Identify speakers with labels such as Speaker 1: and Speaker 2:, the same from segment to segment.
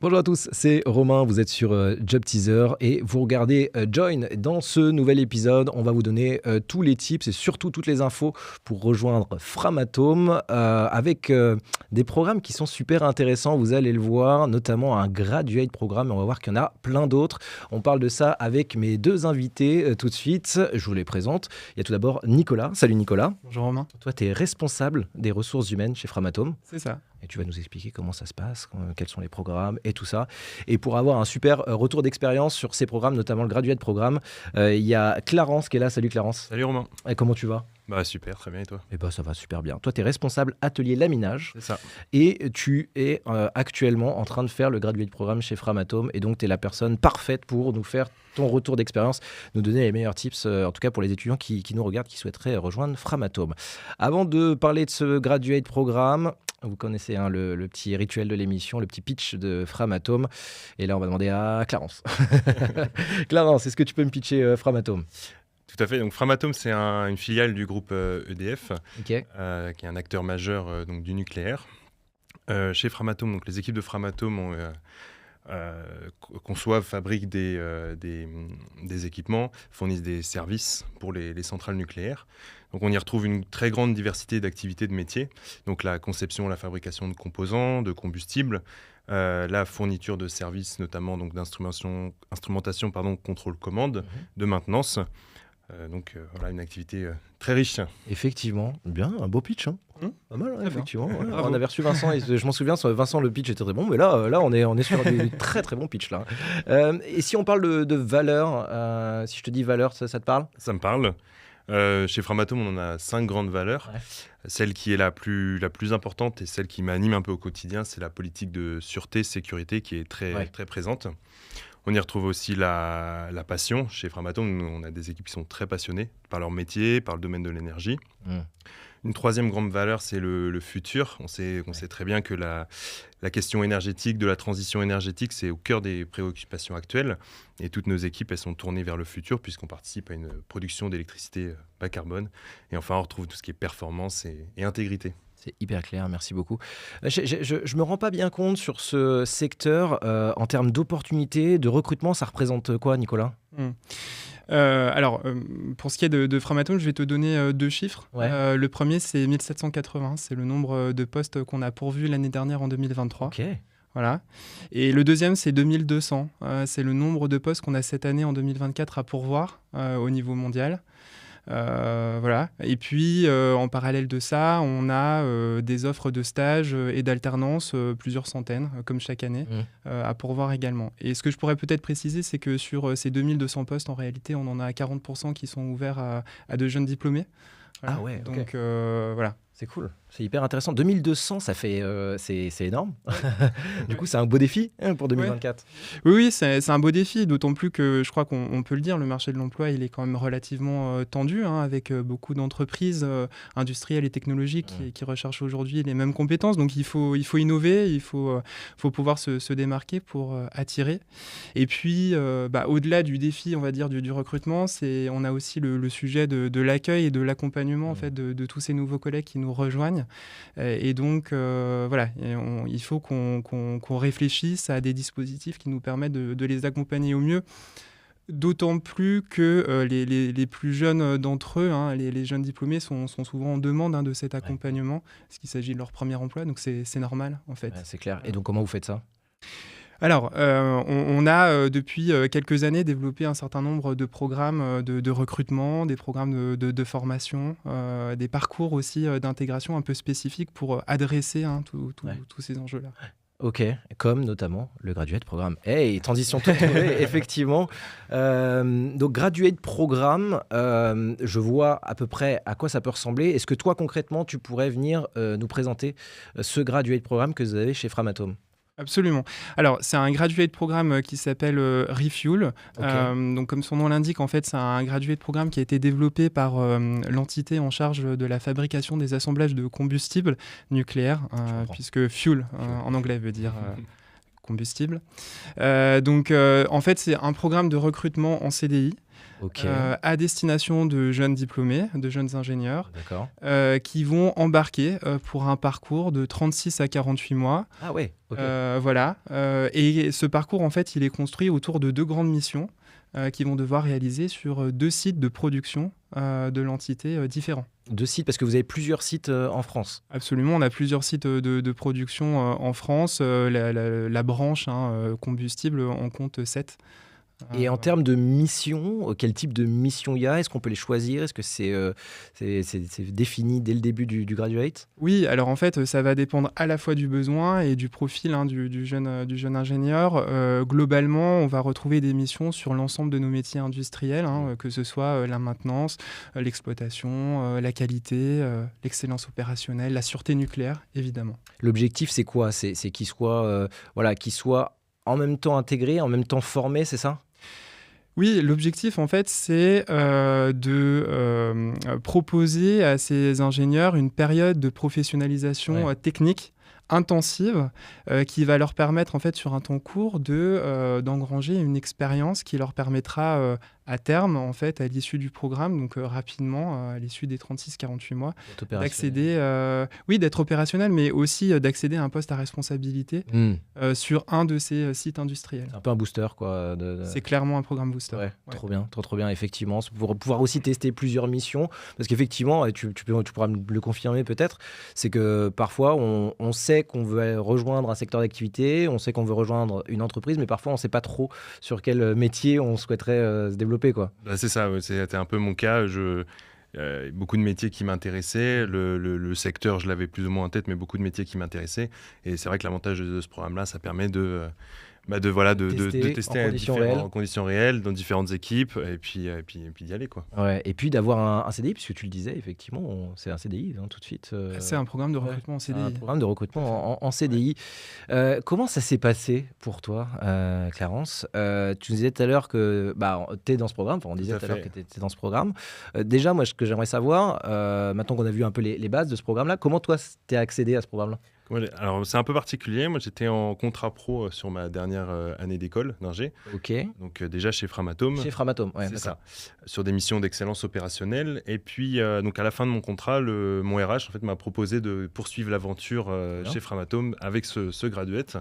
Speaker 1: Bonjour à tous, c'est Romain, vous êtes sur Job Teaser et vous regardez Join. Dans ce nouvel épisode, on va vous donner tous les tips et surtout toutes les infos pour rejoindre Framatome avec des programmes qui sont super intéressants, vous allez le voir, notamment un graduate programme, et on va voir qu'il y en a plein d'autres. On parle de ça avec mes deux invités tout de suite, je vous les présente. Il y a tout d'abord Nicolas. Salut Nicolas.
Speaker 2: Bonjour Romain.
Speaker 1: Toi, tu es responsable des ressources humaines chez Framatome.
Speaker 2: C'est ça.
Speaker 1: Et tu vas nous expliquer comment ça se passe, quels sont les programmes et tout ça. Et pour avoir un super retour d'expérience sur ces programmes, notamment le Graduate Programme, il y a Clarence qui est là. Salut Clarence.
Speaker 3: Salut Romain.
Speaker 1: Et comment tu vas ?
Speaker 3: Bah super, très bien et toi ?
Speaker 1: Eh ben, ça va super bien. Toi, tu es responsable atelier laminage.
Speaker 3: C'est ça.
Speaker 1: Et tu es actuellement en train de faire le Graduate Programme chez Framatome. Et donc, tu es la personne parfaite pour nous faire ton retour d'expérience, nous donner les meilleurs tips, en tout cas pour les étudiants qui nous regardent, qui souhaiteraient rejoindre Framatome. Avant de parler de ce Graduate Programme, vous connaissez le petit rituel de l'émission, le petit pitch de Framatome. Et là, on va demander à Clarence. Clarence, est-ce que tu peux me pitcher Framatome ?
Speaker 3: Tout à fait. Donc Framatome, c'est une filiale du groupe EDF,
Speaker 1: Okay.
Speaker 3: qui est un acteur majeur donc, du nucléaire. Chez Framatome, donc, les équipes de Framatome conçoivent, fabriquent des équipements, fournissent des services pour les centrales nucléaires. Donc on y retrouve une très grande diversité d'activités de métiers. Donc la conception, la fabrication de composants, de combustibles, la fourniture de services, notamment donc, d'instrumentation, contrôle-commande, de maintenance. Voilà une activité très riche.
Speaker 1: Effectivement, bien, un beau pitch. Hein. Pas mal, hein, effectivement. Ouais. On avait reçu Vincent, et je m'en souviens, Vincent, le pitch était très bon, mais là on est sur du très très bon pitch. Là. Et si on parle de valeurs, si je te dis valeurs, ça te parle ?
Speaker 3: Ça me parle. Chez Framatome, on en a 5 grandes valeurs. Ouais. Celle qui est la plus importante et celle qui m'anime un peu au quotidien, c'est la politique de sûreté, sécurité qui est très présente. On y retrouve aussi la passion. Chez Framatome, on a des équipes qui sont très passionnées par leur métier, par le domaine de l'énergie. Une troisième grande valeur, c'est le futur. On sait très bien que la question énergétique, de la transition énergétique, c'est au cœur des préoccupations actuelles. Et toutes nos équipes, elles sont tournées vers le futur puisqu'on participe à une production d'électricité bas carbone. Et enfin, on retrouve tout ce qui est performance et intégrité.
Speaker 1: C'est hyper clair, merci beaucoup. Je me rends pas bien compte sur ce secteur en termes d'opportunités, de recrutement, ça représente quoi, Nicolas ?
Speaker 2: Pour ce qui est de Framatome, je vais te donner 2 chiffres.
Speaker 1: Ouais.
Speaker 2: Le premier, c'est 1780, c'est le nombre de postes qu'on a pourvus l'année dernière en 2023.
Speaker 1: Ok.
Speaker 2: Voilà. Et le deuxième, c'est 2200. C'est le nombre de postes qu'on a cette année en 2024 à pourvoir au niveau mondial. Voilà. Et puis, en parallèle de ça, on a des offres de stage et d'alternance, plusieurs centaines, comme chaque année, à pourvoir également. Et ce que je pourrais peut-être préciser, c'est que sur ces 2200 postes, en réalité, on en a 40% qui sont ouverts à de jeunes diplômés. Voilà.
Speaker 1: Ah ouais, okay.
Speaker 2: Donc, voilà.
Speaker 1: C'est cool, c'est hyper intéressant. 2200, ça fait, c'est énorme. Du coup, c'est un beau défi pour 2024.
Speaker 2: Ouais. Oui, c'est un beau défi, d'autant plus que je crois qu'on peut le dire, le marché de l'emploi, il est quand même relativement tendu, avec beaucoup d'entreprises industrielles et technologiques qui recherchent aujourd'hui les mêmes compétences. Donc, il faut innover, il faut pouvoir se démarquer pour attirer. Et puis, au-delà du défi, on va dire, du recrutement, on a aussi le sujet de l'accueil et de l'accompagnement en fait, de tous ces nouveaux collègues qui nous rejoignent. Et donc, il faut qu'on réfléchisse à des dispositifs qui nous permettent de les accompagner au mieux. D'autant plus que les plus jeunes d'entre eux, les jeunes diplômés, sont souvent en demande de cet accompagnement, parce qu'il s'agit de leur premier emploi, donc c'est normal en fait.
Speaker 1: Ouais, c'est clair. Et donc, comment vous faites ça ?
Speaker 2: Alors, on a depuis quelques années développé un certain nombre de programmes de recrutement, des programmes de formation, des parcours aussi d'intégration un peu spécifiques pour adresser tous ces enjeux-là.
Speaker 1: Ok, comme notamment le Graduate Programme. Hey, transition toute trouvée, effectivement. Donc, Graduate Programme, je vois à peu près à quoi ça peut ressembler. Est-ce que toi, concrètement, tu pourrais venir nous présenter ce Graduate Programme que vous avez chez Framatome ?
Speaker 2: Absolument. Alors, c'est un graduate programme qui s'appelle Refuel.
Speaker 1: Okay.
Speaker 2: Donc, comme son nom l'indique, en fait, c'est un graduate programme qui a été développé par l'entité en charge de la fabrication des assemblages de combustibles nucléaires, puisque fuel en anglais veut dire combustible. En fait, c'est un programme de recrutement en CDI. À destination de jeunes diplômés, de jeunes ingénieurs, qui vont embarquer pour un parcours de 36 à 48 mois.
Speaker 1: Ah ouais, ok.
Speaker 2: Voilà. Et ce parcours, en fait, il est construit autour de 2 grandes missions qu'ils vont devoir réaliser sur 2 sites de production de l'entité différents.
Speaker 1: 2 sites, parce que vous avez plusieurs sites en France.
Speaker 2: Absolument, on a plusieurs sites de production en France. La branche combustible en compte 7.
Speaker 1: Et en termes de mission, quel type de mission il y a ? Est-ce qu'on peut les choisir ? Est-ce que c'est défini dès le début du graduate ?
Speaker 2: Oui, alors en fait, ça va dépendre à la fois du besoin et du profil du jeune ingénieur. Globalement, on va retrouver des missions sur l'ensemble de nos métiers industriels, que ce soit la maintenance, l'exploitation, la qualité, l'excellence opérationnelle, la sûreté nucléaire, évidemment.
Speaker 1: L'objectif, c'est quoi ? C'est qu'ils soient en même temps intégrés, en même temps formés, c'est ça ?
Speaker 2: Oui, l'objectif, en fait, c'est de proposer à ces ingénieurs une période de professionnalisation technique intensive qui va leur permettre, en fait, sur un temps court, d'engranger une expérience qui leur permettra à terme, en fait, à l'issue du programme, donc rapidement, à l'issue des 36-48 mois, d'accéder, d'être opérationnel, mais aussi d'accéder à un poste à responsabilité sur un de ces sites industriels.
Speaker 1: C'est un peu un booster, quoi.
Speaker 2: C'est clairement un programme booster.
Speaker 1: Ouais. Trop bien, trop bien, effectivement. Pour pouvoir aussi tester plusieurs missions, parce qu'effectivement, et tu pourras me le confirmer peut-être, c'est que parfois, on sait qu'on veut rejoindre un secteur d'activité, on sait qu'on veut rejoindre une entreprise, mais parfois, on ne sait pas trop sur quel métier on souhaiterait se développer. Quoi.
Speaker 3: Bah, c'est ça, c'était un peu mon cas. Beaucoup de métiers qui m'intéressaient. Le secteur, je l'avais plus ou moins en tête, mais beaucoup de métiers qui m'intéressaient. Et c'est vrai que l'avantage de ce programme-là, ça permet de tester en conditions réelles, dans différentes équipes, et puis d'y aller, quoi.
Speaker 1: Ouais, et puis d'avoir un CDI, puisque tu le disais, effectivement, c'est un CDI tout de suite.
Speaker 2: C'est un programme de recrutement en CDI.
Speaker 1: Un programme de recrutement en CDI. Comment ça s'est passé pour toi, Clarence ? Tu nous disais tout à l'heure que tu es dans ce programme, on disait tout à l'heure que tu étais dans ce programme. Déjà, moi, ce que j'aimerais savoir, maintenant qu'on a vu un peu les bases de ce programme-là, comment toi, tu as accédé à ce programme-là ?
Speaker 3: Alors, c'est un peu particulier. Moi, j'étais en contrat pro sur ma dernière année d'école d'ingé.
Speaker 1: Ok.
Speaker 3: Donc, déjà chez Framatome.
Speaker 1: Chez Framatome, ouais.
Speaker 3: C'est ça. Sur des missions d'excellence opérationnelle. Et puis, donc à la fin de mon contrat, mon RH en fait, m'a proposé de poursuivre l'aventure chez Framatome avec ce graduate.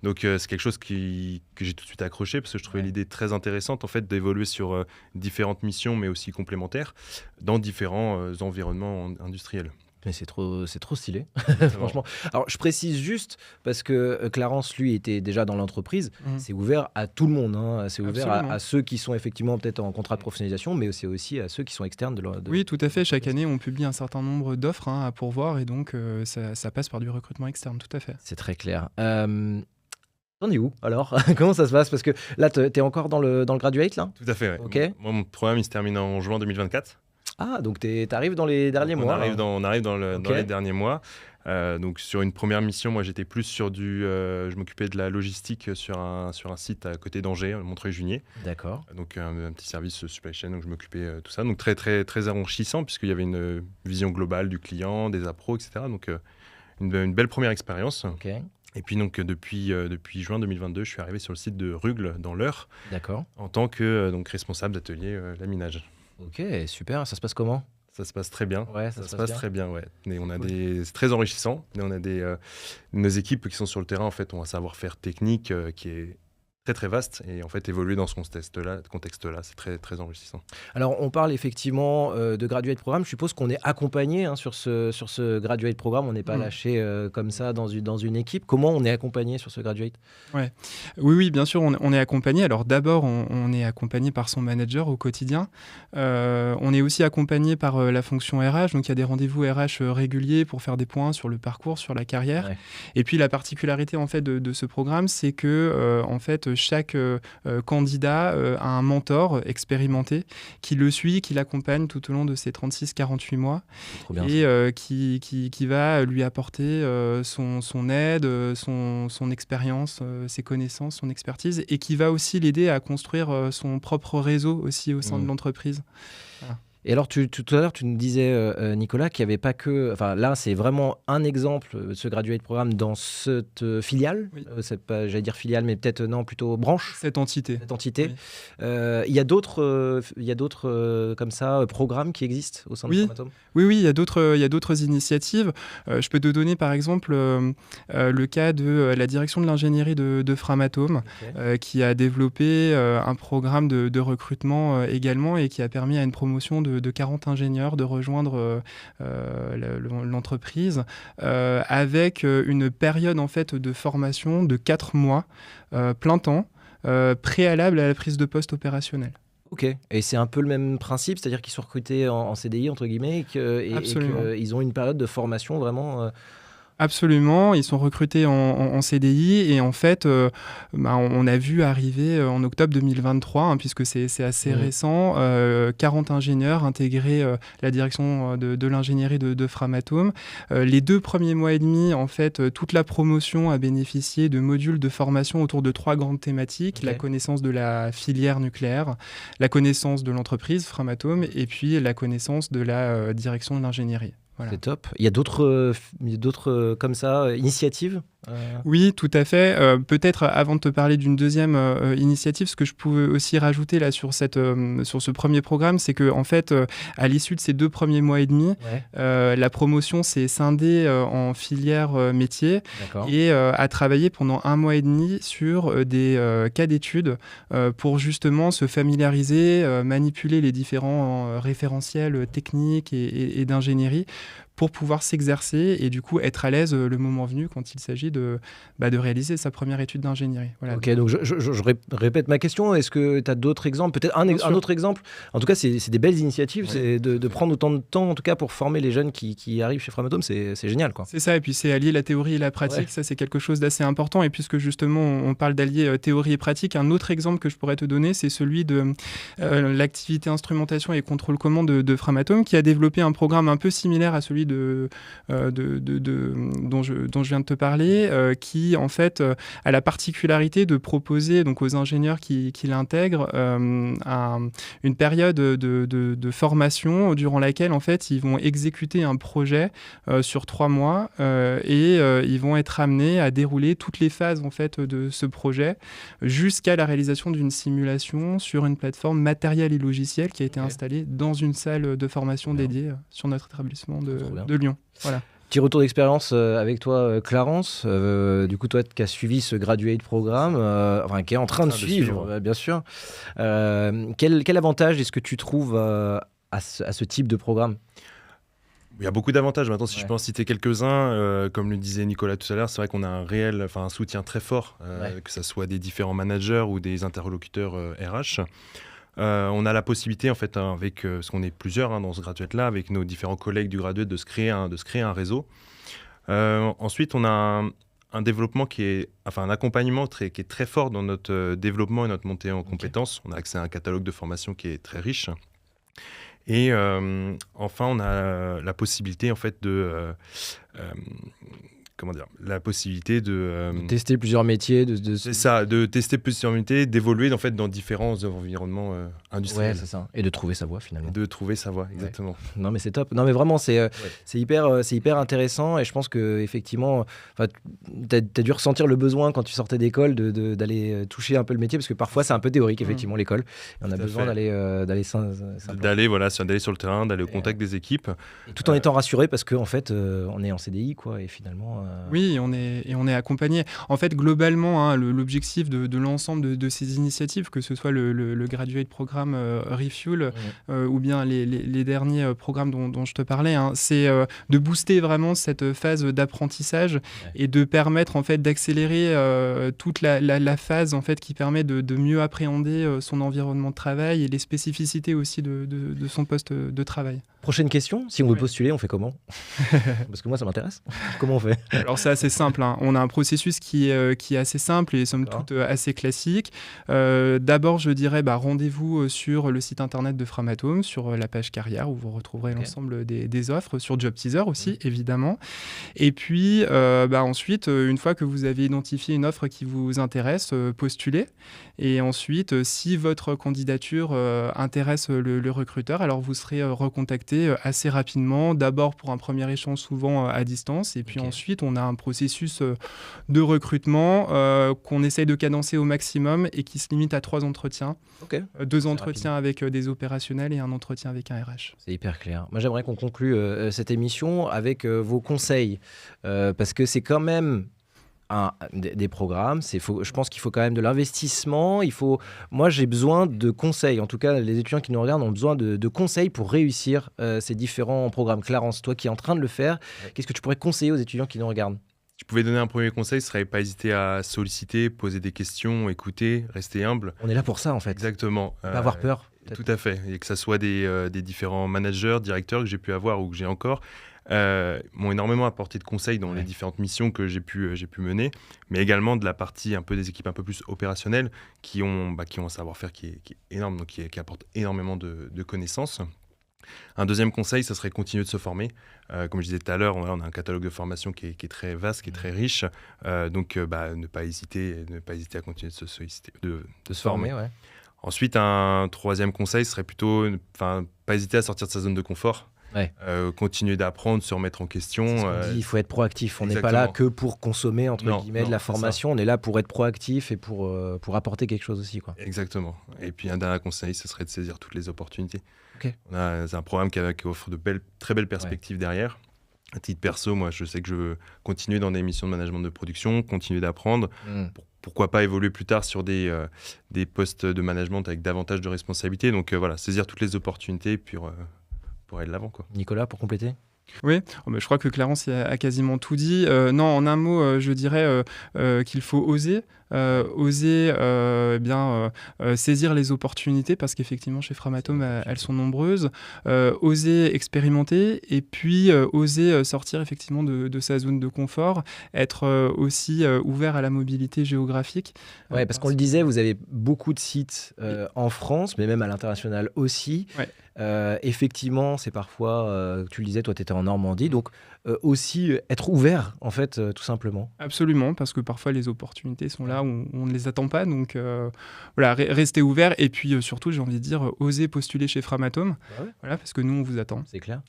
Speaker 3: Donc, c'est quelque chose que j'ai tout de suite accroché parce que je trouvais l'idée très intéressante en fait, d'évoluer sur différentes missions, mais aussi complémentaires, dans différents environnements industriels.
Speaker 1: Mais c'est trop stylé, franchement. Alors, je précise juste, parce que Clarence, lui, était déjà dans l'entreprise, c'est ouvert à tout le monde. C'est ouvert à ceux qui sont effectivement peut-être en contrat de professionnalisation, mais c'est aussi à ceux qui sont externes.
Speaker 2: Oui, tout à fait. Chaque année, on publie un certain nombre d'offres à pourvoir, et donc ça passe par du recrutement externe, tout à fait.
Speaker 1: C'est très clair. T'en es où alors ? Comment ça se passe ? Parce que là, t'es encore dans le graduate, là ?
Speaker 3: Tout à fait, ouais.
Speaker 1: Okay.
Speaker 3: Moi, mon programme, il se termine en juin 2024.
Speaker 1: Ah, donc t'arrives dans les derniers mois.
Speaker 3: On arrive dans les derniers mois. Donc sur une première mission, moi j'étais plus sur je m'occupais de la logistique sur un site à côté d'Angers, Montreuil-Juigné.
Speaker 1: D'accord.
Speaker 3: Donc un petit service supply chain, donc je m'occupais de tout ça. Donc très très très enrichissant puisqu'il y avait une vision globale du client, des appros, etc. Donc une belle première expérience.
Speaker 1: Ok.
Speaker 3: Et puis donc depuis juin 2022, je suis arrivé sur le site de Rugles dans l'Eure.
Speaker 1: D'accord.
Speaker 3: En tant que responsable d'atelier laminage.
Speaker 1: Ok, super. Ça se passe comment ?
Speaker 3: Ça se passe très bien.
Speaker 1: Ouais, ça se passe
Speaker 3: très bien, ouais. Mais c'est très enrichissant. Mais on a nos équipes qui sont sur le terrain, en fait, ont un savoir-faire technique qui est très très vaste et en fait évoluer dans ce contexte-là, c'est très très enrichissant.
Speaker 1: Alors on parle effectivement de graduate programme. Je suppose qu'on est accompagné sur ce graduate programme. On n'est pas lâché comme ça dans une équipe. Comment on est accompagné sur ce graduate ?
Speaker 2: Oui, bien sûr, on est accompagné. Alors d'abord, on est accompagné par son manager au quotidien. On est aussi accompagné par la fonction RH. Donc il y a des rendez-vous RH réguliers pour faire des points sur le parcours, sur la carrière. Ouais. Et puis la particularité en fait de ce programme, c'est que en fait chaque candidat a un mentor expérimenté qui le suit, qui l'accompagne tout au long de ces 36-48 mois et qui va lui apporter son aide, son expérience, ses connaissances, son expertise, et qui va aussi l'aider à construire son propre réseau aussi au sein de l'entreprise. Voilà.
Speaker 1: Et alors, tout à l'heure, tu nous disais, Nicolas, qu'il n'y avait pas que... Enfin, là, c'est vraiment un exemple, ce graduate programme dans cette filiale.
Speaker 2: Oui.
Speaker 1: C'est pas, j'allais dire filiale, mais peut-être, non, plutôt branche.
Speaker 2: Cette entité.
Speaker 1: Oui. Il y a d'autres comme ça, programmes qui existent au sein de Framatome ?
Speaker 2: Oui, il y a d'autres initiatives. Je peux te donner, par exemple, le cas de la direction de l'ingénierie de Framatome, qui a développé un programme de recrutement également et qui a permis à une promotion de 40 ingénieurs de rejoindre l'entreprise avec une période en fait de formation de 4 mois plein temps préalable à la prise de poste opérationnelle.
Speaker 1: Ok, et c'est un peu le même principe, c'est-à-dire qu'ils sont recrutés en CDI entre guillemets et qu'ils ont une période de formation vraiment...
Speaker 2: Absolument, ils sont recrutés en CDI et en fait, on a vu arriver en octobre 2023, puisque c'est assez récent, 40 ingénieurs intégrer la direction de l'ingénierie de Framatome. Les 2 premiers mois et demi, en fait, toute la promotion a bénéficié de modules de formation autour de 3 grandes thématiques, la connaissance de la filière nucléaire, la connaissance de l'entreprise Framatome et puis la connaissance de la direction de l'ingénierie. Voilà.
Speaker 1: C'est top. Il y a d'autres comme ça, initiatives
Speaker 2: Oui, tout à fait. Peut-être avant de te parler d'une deuxième initiative, ce que je pouvais aussi rajouter là sur ce premier programme, c'est que en fait, à l'issue de ces 2 premiers mois et demi, la promotion s'est scindée en filière métier et a travaillé pendant 1 mois et demi sur des cas d'études pour justement se familiariser, manipuler les différents référentiels techniques et d'ingénierie pour pouvoir s'exercer et du coup être à l'aise le moment venu quand il s'agit de réaliser sa première étude d'ingénierie. Voilà.
Speaker 1: Ok, donc je répète ma question. Est-ce que tu as d'autres exemples ? Peut-être un autre exemple ? En tout cas, c'est des belles initiatives. C'est de prendre autant de temps, en tout cas, pour former les jeunes qui arrivent chez Framatome. C'est génial, quoi.
Speaker 2: C'est ça, et puis c'est allier la théorie et la pratique. Ça, c'est quelque chose d'assez important. Et puisque justement, on parle d'allier théorie et pratique, un autre exemple que je pourrais te donner, c'est celui de l'activité instrumentation et contrôle commande de Framatome, qui a développé un programme un peu similaire à celui dont je viens de te parler, qui en fait a la particularité de proposer donc aux ingénieurs qui l'intègrent une période de formation durant laquelle en fait ils vont exécuter un projet sur 3 mois et ils vont être amenés à dérouler toutes les phases en fait de ce projet jusqu'à la réalisation d'une simulation sur une plateforme matérielle et logicielle qui a été installée dans une salle de formation dédiée sur notre établissement de Lyon. Voilà.
Speaker 1: Petit retour d'expérience avec toi, Clarence. Du coup, toi qui as suivi ce graduate programme, qui est en train de suivre, bien sûr. Quel avantage est-ce que tu trouves à ce type de programme ?
Speaker 3: Il y a beaucoup d'avantages. Maintenant, si je peux en citer quelques-uns, comme le disait Nicolas tout à l'heure, c'est vrai qu'on a un soutien très fort, que ce soit des différents managers ou des interlocuteurs RH. On a la possibilité, en fait, avec parce qu'on est plusieurs dans ce graduate-là, avec nos différents collègues du graduate, de se créer un réseau. Ensuite, on a un développement un accompagnement qui est très fort dans notre développement et notre montée en compétences. On a accès à un catalogue de formation qui est très riche. Et enfin, on a la possibilité, en fait, de
Speaker 1: tester plusieurs métiers,
Speaker 3: c'est ça, de tester plusieurs métiers, d'évoluer en fait dans différents environnements industriels.
Speaker 1: Ouais, c'est ça. Et de trouver sa voie finalement.
Speaker 3: De trouver sa voie, exactement. Ouais.
Speaker 1: Non mais c'est top. Non mais vraiment c'est hyper intéressant et je pense que effectivement, t'as dû ressentir le besoin quand tu sortais d'école d'aller toucher un peu le métier parce que parfois c'est un peu théorique effectivement l'école. Et on a besoin d'aller
Speaker 3: sur le terrain, d'aller au contact des équipes.
Speaker 1: Tout en étant rassuré parce qu'en fait on est en CDI quoi et finalement.
Speaker 2: Oui, on est accompagné. En fait, globalement, l'objectif de l'ensemble de ces initiatives, que ce soit le Graduate Programme Refuel ou bien les derniers programmes dont je te parlais, c'est de booster vraiment cette phase d'apprentissage et de permettre en fait d'accélérer toute la phase en fait qui permet de mieux appréhender son environnement de travail et les spécificités aussi de son poste de travail.
Speaker 1: Prochaine question, si on veut postuler, on fait comment ? Parce que moi, ça m'intéresse. Comment on fait ?
Speaker 2: Alors c'est assez simple, hein. On a un processus qui est assez simple et somme toute assez classique. D'abord, je dirais rendez-vous sur le site internet de Framatome, sur la page carrière où vous retrouverez l'ensemble des offres, sur Job Teaser aussi, évidemment. Et puis ensuite, une fois que vous avez identifié une offre qui vous intéresse, postulez. Et ensuite, si votre candidature intéresse le recruteur, alors vous serez recontacté assez rapidement, d'abord pour un premier échange souvent à distance, et puis ensuite on a un processus de recrutement qu'on essaye de cadencer au maximum et qui se limite à 3 entretiens. 2 entretiens avec des opérationnels et un entretien avec un RH.
Speaker 1: C'est hyper clair. Moi j'aimerais qu'on conclue cette émission avec vos conseils, parce que c'est quand même des programmes, je pense qu'il faut quand même de l'investissement. Moi, j'ai besoin de conseils. En tout cas, les étudiants qui nous regardent ont besoin de conseils pour réussir ces différents programmes. Clarence, toi qui es en train de le faire, qu'est-ce que tu pourrais conseiller aux étudiants qui nous regardent ?
Speaker 3: Si je pouvais donner un premier conseil, ce serait pas hésiter à solliciter, poser des questions, écouter, rester humble.
Speaker 1: On est là pour ça, en fait.
Speaker 3: Exactement.
Speaker 1: Pas avoir peur.
Speaker 3: Tout à fait. Et que ça soit des différents managers, directeurs que j'ai pu avoir ou que j'ai encore, m'ont énormément apporté de conseils dans les différentes missions que j'ai pu mener, mais également de la partie un peu des équipes un peu plus opérationnelles qui ont un savoir-faire qui est énorme, donc qui apporte énormément de connaissances. Un deuxième conseil, ça serait continuer de se former. Comme je disais tout à l'heure, on a un catalogue de formation qui est très vaste, qui est très riche, donc ne pas hésiter à continuer de se former.
Speaker 1: Ouais.
Speaker 3: Ensuite, un troisième conseil serait plutôt pas hésiter à sortir de sa zone de confort. Continuer d'apprendre, se remettre en question.
Speaker 1: Il faut être proactif. On n'est pas là que pour consommer guillemets de la formation. On est là pour être proactif et pour apporter quelque chose aussi, quoi.
Speaker 3: Exactement. Et puis un dernier conseil, ce serait de saisir toutes les opportunités. C'est un programme qui offre de très belles perspectives derrière. À titre perso, moi, je sais que je veux continuer dans des missions de management de production, continuer d'apprendre. Pourquoi pas évoluer plus tard sur des postes de management avec davantage de responsabilités. Donc saisir toutes les opportunités pour aller de l'avant, quoi.
Speaker 1: Nicolas, pour compléter ?
Speaker 2: Oui, je crois que Clarence a quasiment tout dit. Non, en un mot, je dirais qu'il faut oser. Saisir les opportunités parce qu'effectivement chez Framatome elles sont nombreuses, oser expérimenter et puis oser sortir effectivement de sa zone de confort, être aussi ouvert à la mobilité géographique.
Speaker 1: Parce qu'on le disait, vous avez beaucoup de sites en France mais même à l'international aussi. Effectivement, c'est parfois, tu le disais, toi tu étais en Normandie, donc aussi être ouvert en fait, tout simplement.
Speaker 2: Absolument, parce que parfois les opportunités sont là où on ne les attend pas, donc rester ouvert et puis surtout j'ai envie de dire oser postuler chez Framatome, parce que nous on vous attend.
Speaker 1: C'est clair.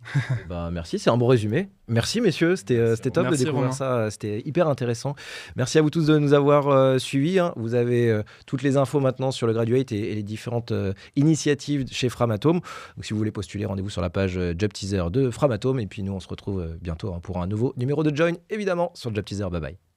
Speaker 1: Merci, c'est un bon résumé. Merci messieurs, c'était top de découvrir ça, c'était hyper intéressant. Merci à vous tous de nous avoir suivis, hein. Vous avez toutes les infos maintenant sur le Graduate et les différentes initiatives chez Framatome. Donc si vous voulez postuler, rendez-vous sur la page Job Teaser de Framatome et puis nous on se retrouve bientôt pour un nouveau numéro de Join, évidemment sur Job Teaser. Bye bye.